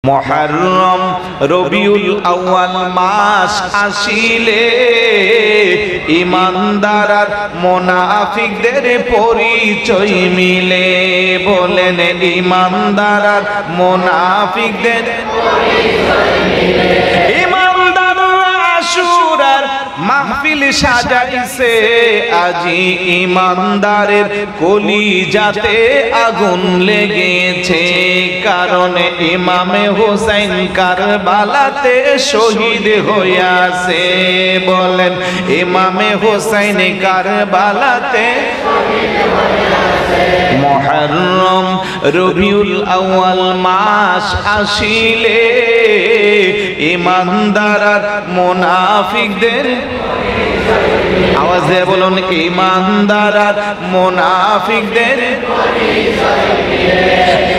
মুহররম রবিউল আউয়াল মাস আসিলে ঈমানদার আর মুনাফিকদের পরিচয় মিলে। বলেন ঈমানদার আর মুনাফিকদের পরিচয় মিলে। ঈমানদাররা আশুরার মাহফিল সাজাইছে, আজি ঈমানদারের কলিজাতে আগুন লেগেছে। কারণ ইমামে হুসাইন কারবালাতে শহীদ হইয়াছে। বলেন ইমামে হুসাইন কারবালাতে শহীদ হইয়াছে। মুহররম রবিউল আউয়াল মাস আসিলে ঈমানদার আর মুনাফিকদের আওয়াজ দিয়ে বলুন ঈমানদার আর মুনাফিকদের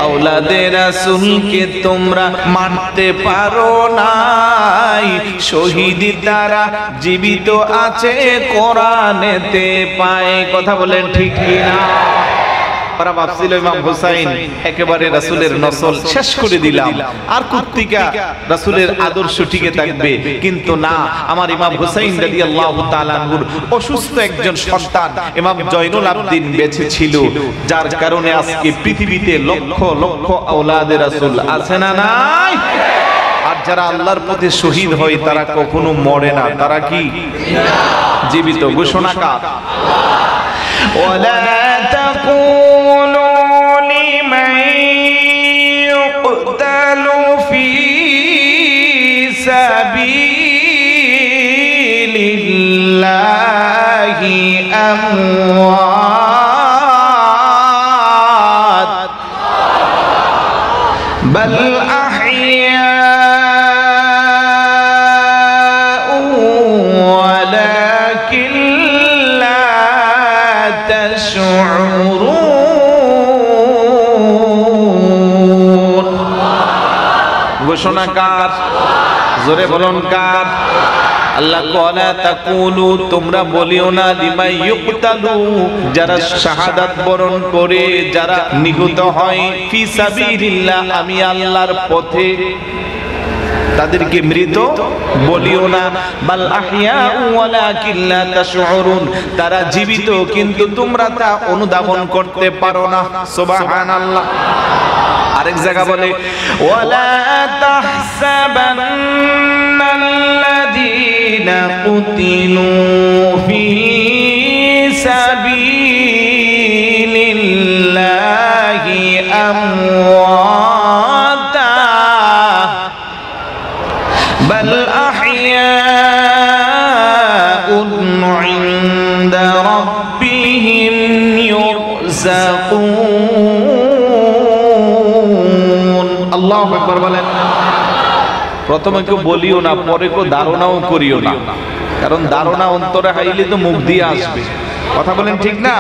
আওলাদে রাসূলকে তোমরা মানতে পারো নাই, শহীদ তারা জীবিত আছে কোরআনেতে পায়। কথা বলেন ঠিক কি না? ওরা ভাবছিল ইমাম হুসাইন একেবারে রাসূলের নসল শেষ করে দিলাম, আর কুত্তিকা রাসূলের আদর্শ টিকে থাকবে। কিন্তু না, আমার ইমাম হুসাইন রাদিয়াল্লাহু তাআলা আনহুর অসুস্থ একজন সন্তান ইমাম জয়নুল আবদিন বেঁচে ছিল, যার কারণে আজকে পৃথিবীতে লক্ষ লক্ষ আওলাদে রাসূল আছে না নাই? আর যারা আল্লাহর পথে শহীদ হয় তারা কখনো মরে না, তারা কি জীবিত। ঘোষণাকার ওয়ালা তাকুলু লিমান ইউকতালু ফি সাবিলিল্লাহি আমওয়াত বাল ঘোষণাকার জোরে বলুন কার? আল্লাহ ওয়ালা তাকুলু তোমরা বলিও না লিমান ইউকতালু যারা শাহাদাত বরণ করে, যারা নিহত হয়, ফি সাবিলিল্লাহ আমি আল্লাহর পথে, তাদেরকে মৃত বলিও না। বাল আহইয়া ওয়ালাকিন লা তাশউরুন তারা জীবিত কিন্তু তোমরা তা অনুধাবন করতে পারো না। সুবহানাল্লাহ। আরেক জায়গা বলে ওয়ালা তাহসাবান্নাল্লাযীনা কুতিলু ফি সাবিলিল্লাহি আমওয়াতা বাল আহইয়াউন ইনদা রাব্বিহিম ইউরযাকুন। আল্লাহু আকবার বলেন। প্রথমে কেউ বলিও না, পরে কেউ ধারণাও করিও না, কারণ ধারণা অন্তরে হাইলে তো মুখ দিয়ে আসবে। কথা বলেন ঠিক না?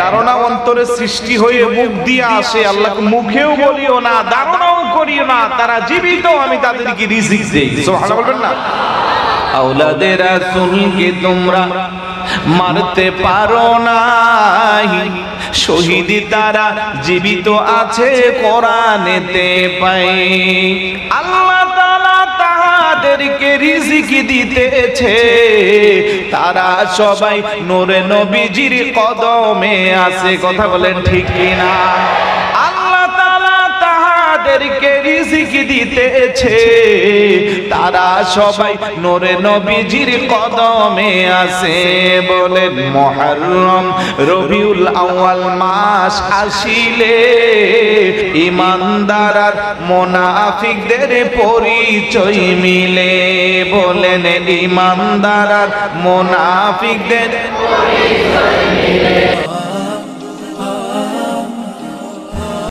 ধারণা অন্তরে সৃষ্টি হয়ে মুখ দিয়ে আসে। আল্লাহকে মুখেও বলিও না, ধারণাও করিও না, তারা জীবিত, আমি তাদেরকে রিজিক দেই। সুবহানাল্লাহ বলবেন না? আওলাদে রাসূলকে তোমরা মারতে পারো নাই, শহীদ তারা জীবিত আছে কোরআনেতে পাই। আল্লাহ তাআলা তাদেরকে রিজিক দিতেছে, তারা সবাই নূরে নবীজির কদমে আছে। কথা বলেন ঠিক কি না? আল্লাহ তাআলা তাদেরকে রিজিক দিতেছে, তারা সবাই নূরে নবীজির কদমে আছে। বলেন মুহররম রবিউল আউয়াল মাস আসিলে ঈমানদার আর মুনাফিকদের পরিচয় মিলে। বলেন ঈমানদার আর মুনাফিকদের পরিচয় মিলে।